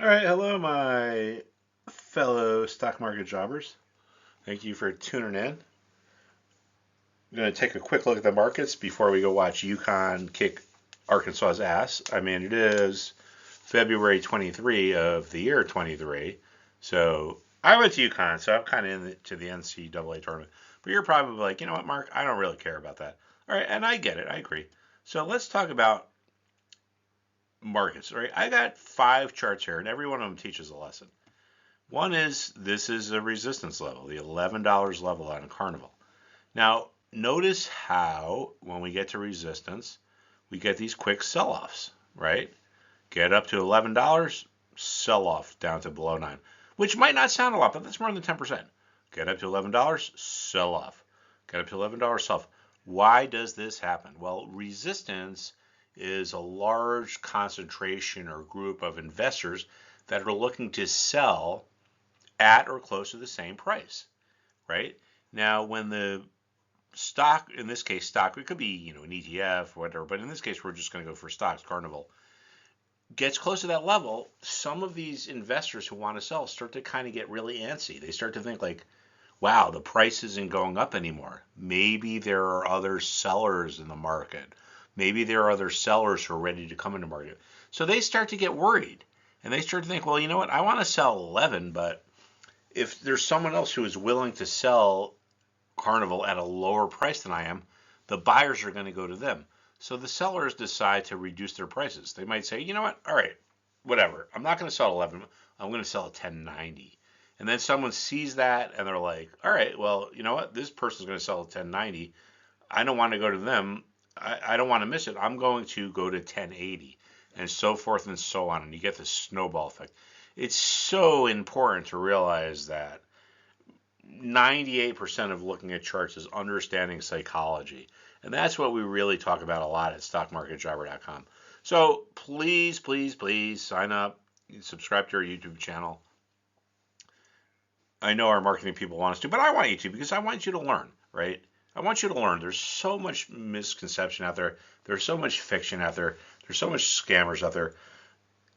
All right, hello, my fellow stock market jobbers. Thank you for tuning in. I'm going to take a quick look at the markets before we go watch UConn kick Arkansas's ass. I mean, it is February 23 of the year 23. So I went to UConn, so I'm kind of into the NCAA tournament. But you're probably like, you know what, Mark? I don't really care about that. All right, and I get it. I agree. So let's talk about markets. All right, I got 5 charts here, and every one of them teaches a lesson. One is this is a resistance level, the $11 level on Carnival. Now, notice how when we get to resistance, we get these quick sell-offs, right? Get up to $11, sell off down to below 9, which might not sound a lot, but that's more than 10%. Get up to $11, sell off. Get up to $11, sell off. Why does this happen? Well, resistance is a large concentration or group of investors that are looking to sell at or close to the same price, right? Now, when the stock, in this case, stock, it could be, an ETF, whatever, but in this case, we're just going to go for stocks, Carnival, gets close to that level, some of these investors who want to sell start to kind of get really antsy. They start to think like, wow, the price isn't going up anymore. Maybe there are other sellers in the market. Maybe there are other sellers who are ready to come into the market. So they start to get worried. And they start to think, well, you know what? I want to sell 11, but if there's someone else who is willing to sell Carnival at a lower price than I am, the buyers are going to go to them. So the sellers decide to reduce their prices. They might say, you know what? All right, whatever. I'm not going to sell at 11. I'm going to sell at 10.90. And then someone sees that and they're like, all right, well, you know what? This person's going to sell at 10.90. I don't want to go to them. I don't want to miss it. I'm going to go to 10.80 and so forth and so on. And you get this snowball effect. It's so important to realize that 98% of looking at charts is understanding psychology. And that's what we really talk about a lot at stockmarketjobber.com. So please, please, please sign up, subscribe to our YouTube channel. I know our marketing people want us to, but I want you to because I want you to learn, right? I want you to learn. There's so much misconception out there. There's so much fiction out there. There's so much scammers out there.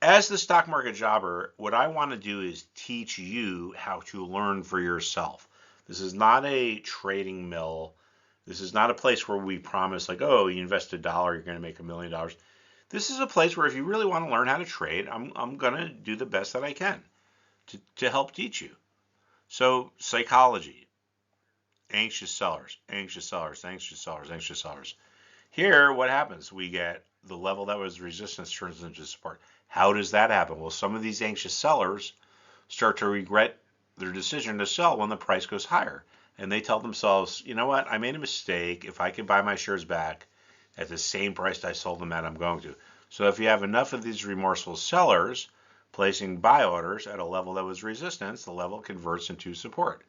As the stock market jobber, what I want to do is teach you how to learn for yourself. This is not a trading mill. This is not a place where we promise like, oh, you invest $1, you're going to make $1 million. This is a place where if you really want to learn how to trade, I'm going to do the best that I can to help teach you. So psychology, anxious sellers, anxious sellers, anxious sellers, anxious sellers. Here, what happens? We get the level that was resistance turns into support. How does that happen? Well, some of these anxious sellers start to regret their decision to sell when the price goes higher. And they tell themselves, you know what? I made a mistake. If I can buy my shares back at the same price I sold them at, I'm going to. So if you have enough of these remorseful sellers placing buy orders at a level that was resistance, the level converts into support.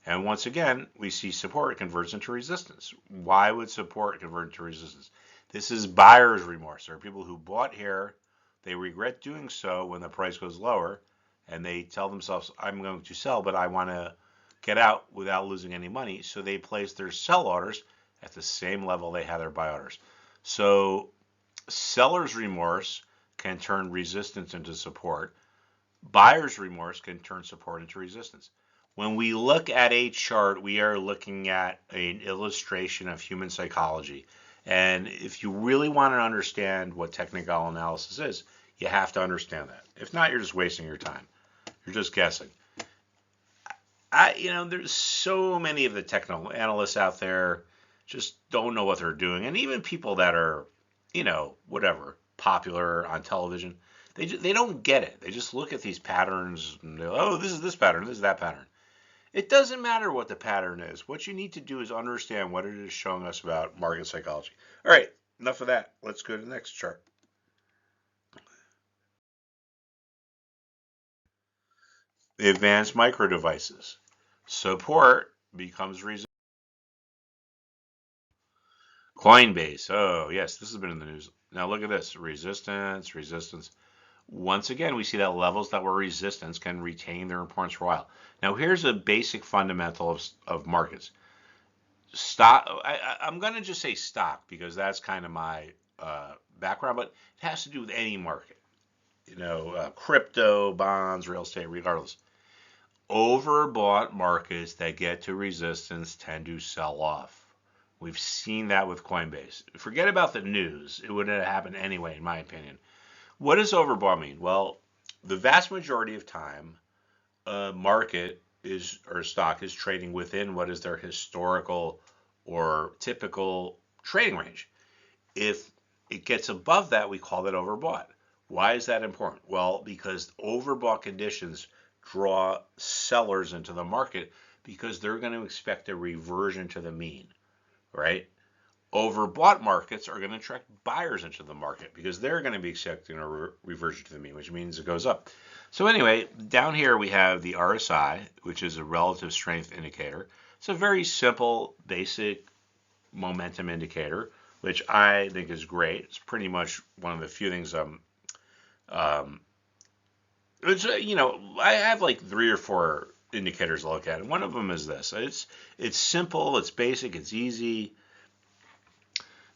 And once again, we see support converts into resistance. Why would support convert into resistance? This is buyer's remorse. There are people who bought here, they regret doing so when the price goes lower, and they tell themselves, I'm going to sell, but I want to get out without losing any money. So they place their sell orders at the same level they had their buy orders. So seller's remorse can turn resistance into support. Buyer's remorse can turn support into resistance. When we look at a chart, we are looking at an illustration of human psychology. And if you really want to understand what technical analysis is, you have to understand that. If not, you're just wasting your time. You're just guessing. There's so many of the technical analysts out there just don't know what they're doing. And even people that are, whatever, popular on television, they don't get it. They just look at these patterns and they go, oh, this is this pattern, this is that pattern. It doesn't matter what the pattern is. What you need to do is understand what it is showing us about market psychology. All right, enough of that. Let's go to the next chart. The advanced micro devices. Support becomes resistance. Coinbase. Oh, yes, this has been in the news. Now look at this. Resistance, resistance. Once again, we see that levels that were resistance can retain their importance for a while. Now here's a basic fundamental of markets. Stock. I'm going to just say stock because that's kind of my background, but it has to do with any market. crypto, bonds, real estate, regardless. Overbought markets that get to resistance tend to sell off. We've seen that with Coinbase. Forget about the news. It would have happened anyway, in my opinion. What does overbought mean? Well, the vast majority of time, a market is or a stock is trading within what is their historical or typical trading range. If it gets above that, we call that overbought. Why is that important? Well, because overbought conditions draw sellers into the market because they're going to expect a reversion to the mean, right? Overbought markets are going to attract buyers into the market because they're going to be expecting a reversion to the mean, which means it goes up. So anyway, down here we have the RSI, which is a relative strength indicator. It's a very simple, basic momentum indicator, which I think is great. It's pretty much one of the few things um I have like 3 or 4 indicators to look at, and one of them is this. It's simple, it's basic, it's easy.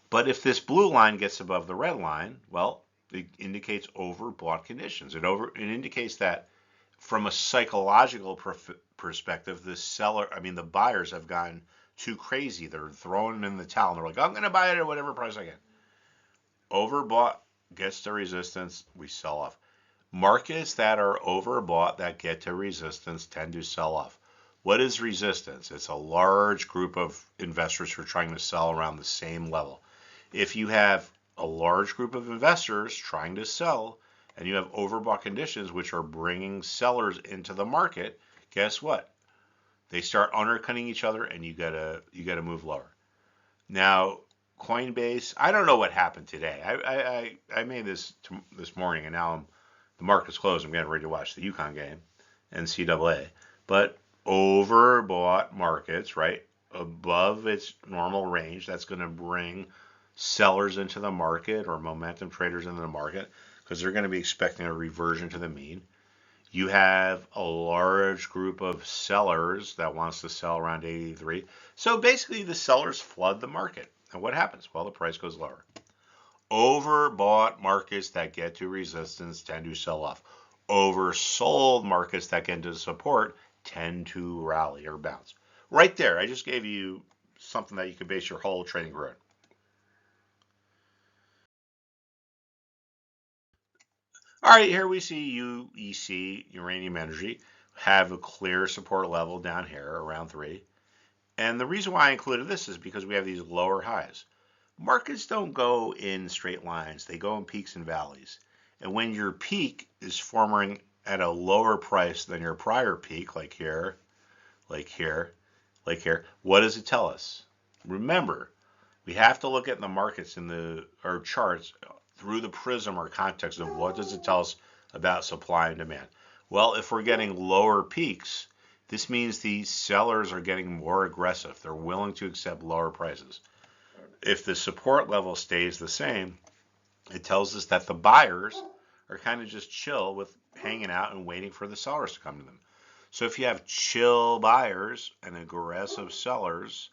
But if this blue line gets above the red line, well, it indicates overbought conditions. It indicates that from a psychological perspective, the buyers have gone too crazy. They're throwing in the towel. And they're like, I'm going to buy it at whatever price I get. Overbought gets to resistance, we sell off. Markets that are overbought that get to resistance tend to sell off. What is resistance? It's a large group of investors who are trying to sell around the same level. If you have a large group of investors trying to sell and you have overbought conditions which are bringing sellers into the market, guess what? They start undercutting each other and you gotta move lower. Now, Coinbase, I don't know what happened today. I made this morning and now the market's closed. I'm getting ready to watch the UConn game, NCAA. But overbought markets, right, above its normal range, that's going to bring sellers into the market or momentum traders into the market because they're going to be expecting a reversion to the mean. You have a large group of sellers that wants to sell around 83. So basically the sellers flood the market. And what happens? Well, the price goes lower. Overbought markets that get to resistance tend to sell off. Oversold markets that get into support tend to rally or bounce. Right there, I just gave you something that you can base your whole trading career on. All right, here we see UEC, uranium energy, have a clear support level down here around 3. And the reason why I included this is because we have these lower highs. Markets don't go in straight lines, they go in peaks and valleys. And when your peak is forming at a lower price than your prior peak, like here, like here, like here, what does it tell us? Remember, we have to look at the markets in our charts through the prism or context of what does it tell us about supply and demand. Well, if we're getting lower peaks, this means the sellers are getting more aggressive. They're willing to accept lower prices. If the support level stays the same, it tells us that the buyers are kind of just chill with hanging out and waiting for the sellers to come to them. So if you have chill buyers and aggressive sellers,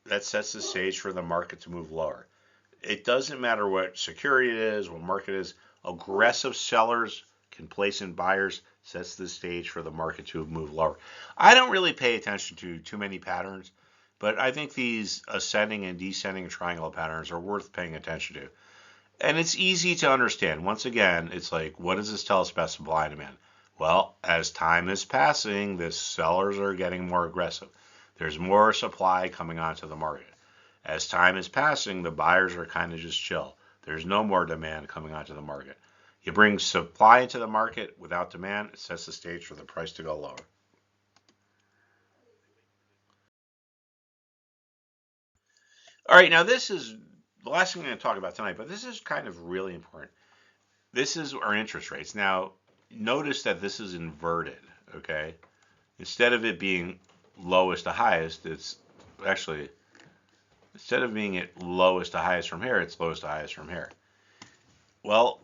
that sets the stage for the market to move lower. It doesn't matter what security it is, what market it is. Aggressive sellers can place in buyers, sets the stage for the market to move lower. I don't really pay attention to too many patterns, but I think these ascending and descending triangle patterns are worth paying attention to. And it's easy to understand. Once again, it's like, what does this tell us about supply and demand? Well, as time is passing, the sellers are getting more aggressive. There's more supply coming onto the market. As time is passing, the buyers are kind of just chill. There's no more demand coming onto the market. You bring supply into the market without demand, it sets the stage for the price to go lower. All right, now this is the last thing I'm going to talk about tonight, but this is kind of really important. This is our interest rates. Now, notice that this is inverted, okay? Instead of it being lowest to highest, it's actually, instead of being at lowest to highest from here, it's lowest to highest from here. Well,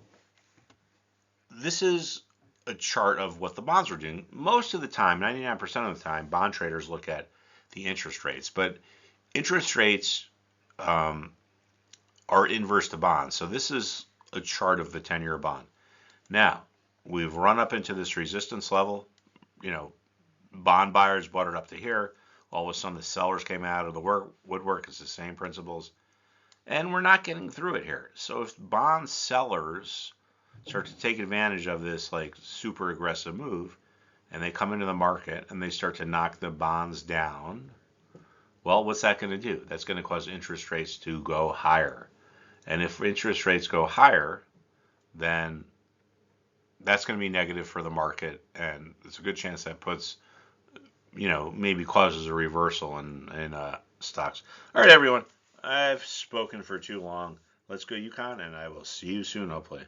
this is a chart of what the bonds are doing. Most of the time, 99% of the time, bond traders look at the interest rates, but interest rates are inverse to bonds. So this is a chart of the 10-year bond. Now, we've run up into this resistance level. You know, bond buyers bought it up to here. All of a sudden, the sellers came out of the woodwork. It's the same principles. And we're not getting through it here. So if bond sellers start to take advantage of this like super aggressive move, and they come into the market and they start to knock the bonds down, well, what's that going to do? That's going to cause interest rates to go higher. And if interest rates go higher, then that's going to be negative for the market, and it's a good chance that puts, maybe causes a reversal in stocks. All right, everyone, I've spoken for too long. Let's go Yukon, and I will see you soon, hopefully.